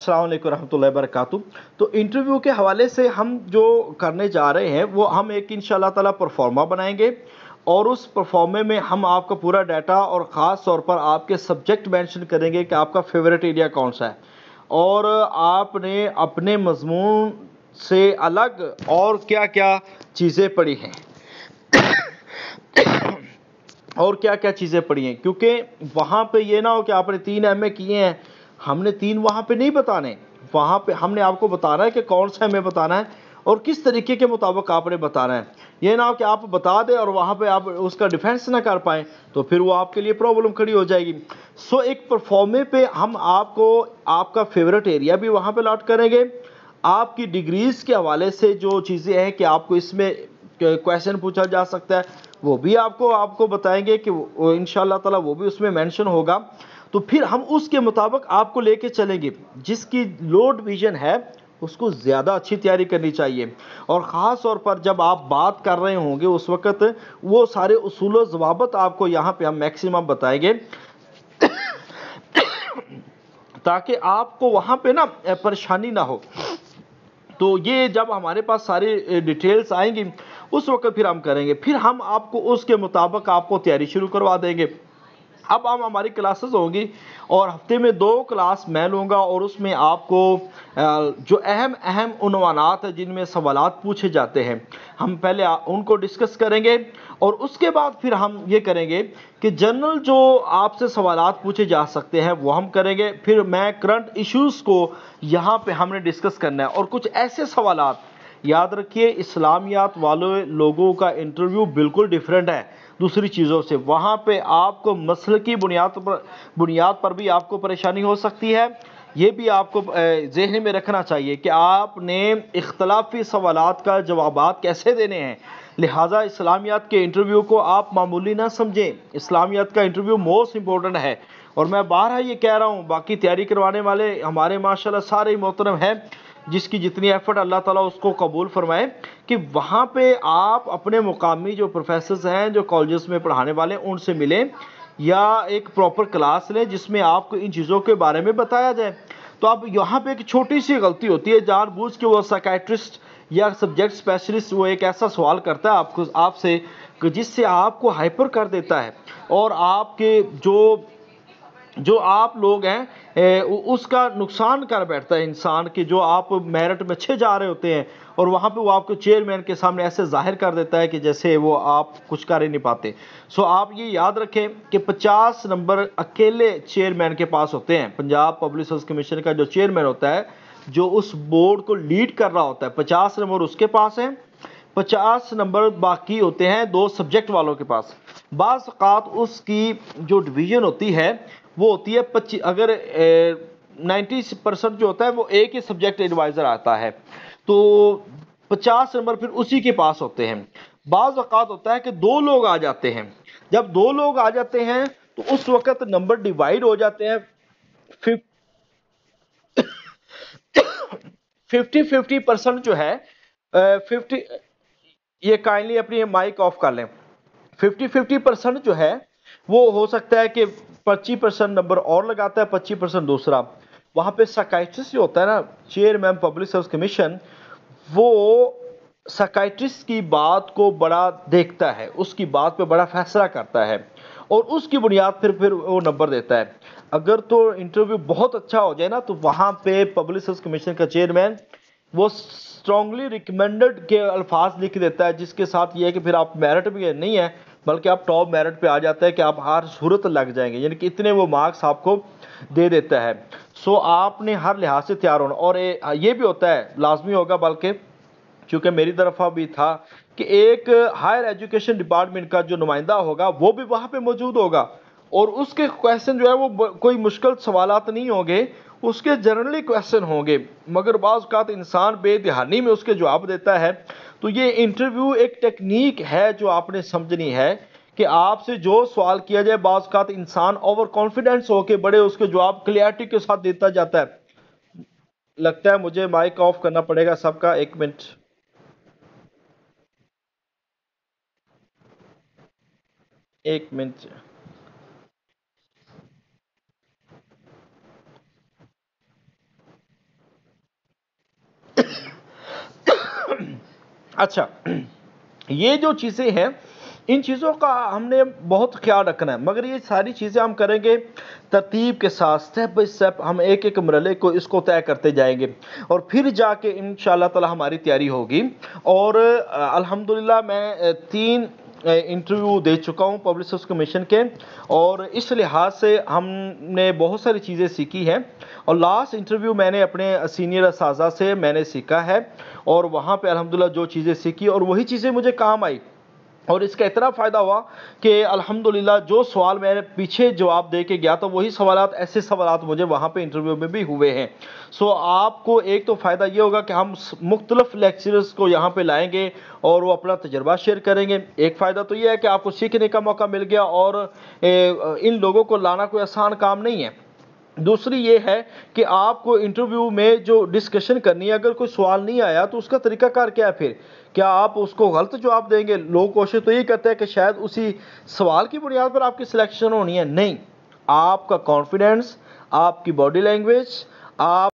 अस्सलाम वालेकुम रहमतुल्लाहि वबरकातुहू। तो इंटरव्यू के हवाले से हम जो करने जा रहे हैं वो हम एक इंशाल्लाह ताला परफॉर्मा बनाएंगे और उस परफॉर्मे में हम आपका पूरा डाटा और ख़ास तौर पर आपके सब्जेक्ट मेंशन करेंगे कि आपका फेवरेट एरिया कौन सा है और आपने अपने मजमून से अलग और क्या क्या चीज़ें पढ़ी हैं और क्या क्या चीज़ें पढ़ी हैं, क्योंकि वहाँ पे ये ना हो कि आपने 3 एमए किए हैं, हमने 3 वहाँ पे नहीं बताने। वहाँ पे हमने आपको बताना है कि कौन सा एमए बताना है और किस तरीके के मुताबिक आपने बताना है। ये ना हो कि आप बता दें और वहाँ पे आप उसका डिफेंस ना कर पाएँ, तो फिर वो आपके लिए प्रॉब्लम खड़ी हो जाएगी। सो एक परफॉर्मे पे हम आपको आपका फेवरेट एरिया भी वहाँ पे अलॉट करेंगे। आपकी डिग्रीज़ के हवाले से जो चीज़ें हैं कि आपको इसमें क्वेश्चन पूछा जा सकता है, वो भी आपको बताएंगे कि इंशाल्लाह ताला वो भी उसमें मेंशन होगा। तो फिर हम उसके मुताबिक आपको लेके चलेंगे। जिसकी लो डिवीजन है उसको ज़्यादा अच्छी तैयारी करनी चाहिए और ख़ास तौर पर जब आप बात कर रहे होंगे उस वक़्त वो सारे उसूल व ज़वाबित आपको यहाँ पे हम मैक्सिमम बताएंगे ताकि आपको वहाँ पे ना परेशानी ना हो। तो ये जब हमारे पास सारी डिटेल्स आएंगी उस वक्त फिर हम करेंगे, फिर हम आपको उसके मुताबिक आपको तैयारी शुरू करवा देंगे। अब हम हमारी क्लासेस होंगी और हफ्ते में 2 क्लास मैं लूँगा और उसमें आपको जो अहम अहम उन्वानात है जिनमें सवालात पूछे जाते हैं हम पहले उनको डिस्कस करेंगे और उसके बाद फिर हम ये करेंगे कि जनरल जो आपसे सवालात पूछे जा सकते हैं वो हम करेंगे। फिर मैं करंट इश्यूज़ को यहाँ पे हमने डिस्कस करना है और कुछ ऐसे सवालात, याद रखिए इस्लामियात वाले लोगों का इंटरव्यू बिल्कुल डिफरेंट है दूसरी चीज़ों से। वहाँ पे आपको मसल की बुनियाद पर भी आपको परेशानी हो सकती है। ये भी आपको ज़हन में रखना चाहिए कि आपने इख्तलाफी सवालात का जवाबात कैसे देने हैं। लिहाजा इस्लामियात के इंटरव्यू को आप मामूली ना समझें, इस्लामियात का इंटरव्यू मोस्ट इंपॉर्टेंट है। और मैं बारहा ये कह रहा हूँ, बाकी तैयारी करवाने वाले हमारे माशाल्लाह सारे मोहतरम हैं, जिसकी जितनी एफर्ट अल्लाह ताला उसको कबूल फरमाए, कि वहाँ पे आप अपने मुकामी जो प्रोफेसर्स हैं जो कॉलेजेस में पढ़ाने वाले हैं उनसे मिलें या एक प्रॉपर क्लास लें जिसमें आपको इन चीज़ों के बारे में बताया जाए। तो अब यहाँ पे एक छोटी सी गलती होती है, जानबूझ के वो साइकियाट्रिस्ट या सब्जेक्ट स्पेशलिस्ट वो एक ऐसा सवाल करता है आपसे कि जिससे आपको हाइपर कर देता है और आपके जो आप लोग हैं उसका नुकसान कर बैठता है इंसान की, जो आप मेरिट में अच्छे जा रहे होते हैं और वहाँ पे वो आपको चेयरमैन के सामने ऐसे जाहिर कर देता है कि जैसे वो आप कुछ कर ही नहीं पाते। सो आप ये याद रखें कि 50 नंबर अकेले चेयरमैन के पास होते हैं। पंजाब पब्लिक सर्विस कमीशन का जो चेयरमैन होता है, जो उस बोर्ड को लीड कर रहा होता है, 50 नंबर उसके पास हैं, 50 नंबर बाकी होते हैं 2 सब्जेक्ट वालों के पास। बाज़ औक़ात उसकी जो डिवीज़न होती है वो होती है 25, अगर 90% जो होता है वो एक ही सब्जेक्ट एडवाइज़र आता है, तो 50 नंबर फिर उसी के पास होते हैं। बाज़ औक़ात होता है कि 2 लोग आ जाते हैं, जब 2 लोग आ जाते हैं तो उस वक़्त नंबर डिवाइड हो जाते हैं। 50-50% जो है 50, ये काइंडली अपनी माइक ऑफ कर लें। 50-50% जो है वो हो सकता है कि 25% नंबर और लगाता है, 25% दूसरा। वहाँ पे साइकियाट्रिस्ट जो होता है ना, चेयरमैन पब्लिक सर्विस कमीशन, वो साइकियाट्रिस्ट की बात को बड़ा देखता है, उसकी बात पे बड़ा फैसला करता है और उसकी बुनियाद फिर वो नंबर देता है। अगर तो इंटरव्यू बहुत अच्छा हो जाए ना तो वहाँ पे पब्लिक सर्विस कमीशन का चेयरमैन वो स्ट्रांगली रिकमेंडेड के अल्फाज लिख देता है, जिसके साथ ये है कि फिर आप मेरिट भी नहीं है बल्कि आप टॉप मेरिट पे आ जाता है कि आप हर सूरत लग जाएंगे, यानी कि इतने वो मार्क्स आपको दे देता है। सो आपने हर लिहाज से तैयार होना। और ये भी होता है, लाजमी होगा, बल्कि चूँकि मेरी तरफ़ा भी था कि एक हायर एजुकेशन डिपार्टमेंट का जो नुमाइंदा होगा वो भी वहाँ पे मौजूद होगा और उसके क्वेश्चन जो है वो कोई मुश्किल सवालात नहीं होंगे, उसके जनरली क्वेश्चन होंगे, मगर बाज़ औक़ात इंसान बेध्यानी में उसके जवाब देता है। तो ये इंटरव्यू एक टेक्निक है जो आपने समझनी है कि आपसे जो सवाल किया जाए, बाज़ औक़ात इंसान ओवर कॉन्फिडेंस होकर बड़े उसके जवाब क्लियरिटी के साथ देता जाता है। लगता है मुझे माइक ऑफ करना पड़ेगा सबका, 1 मिनट। एक मिनट। اچھا، یہ جو چیزیں ہیں ان چیزوں کا ہم نے بہت خیال رکھنا ہے، مگر یہ ساری چیزیں ہم کریں گے ترتیب کے ساتھ، سٹیپ بائی سٹیپ، ہم ایک ایک مرحلے کو اس کو طے کرتے جائیں گے اور پھر جا کے انشاءاللہ تعالی ہماری تیاری ہوگی۔ اور الحمدللہ میں 3 انٹرویو دے چکا ہوں پبلک سروس کمیشن کے، اور اس لحاظ سے ہم نے بہت ساری چیزیں سیکھی ہیں، اور لاسٹ انٹرویو میں نے اپنے سینئر اساتذہ سے میں نے سیکھا ہے، اور وہاں پہ الحمدللہ جو چیزیں سیکھی اور وہی چیزیں مجھے کام آئی، اور اس کا اتنا فائدہ ہوا کہ الحمدللہ جو سوال میں نے پیچھے جواب دے کے گیا تھا وہی سوالات، ایسے سوالات مجھے وہاں پہ انٹرویو میں بھی ہوئے ہیں۔ سو آپ کو ایک تو فائدہ یہ ہوگا کہ ہم مختلف لیکچرز کو یہاں پہ لائیں گے اور وہ اپنا تجربہ شیئر کریں گے۔ ایک فائدہ تو یہ ہے کہ آپ کو سیکھنے کا موقع مل گیا، اور ان لوگوں کو لانا کوئی آسان کام نہیں ہے۔ دوسری یہ ہے کہ آپ کو انٹرویو میں جو ڈسکشن کرنی ہے، اگر کوئی سوال نہیں آیا تو اس کا طریقہ کار کیا ہے؟ پھر کیا آپ اس کو غلط جواب دیں گے؟ لوگ کوشش تو یہ کرتے ہیں کہ شاید اسی سوال کی بنیاد پر آپ کی سلیکشن ہونی ہے، نہیں، آپ کا کانفیڈنس، آپ کی باڈی لینگویج، آپ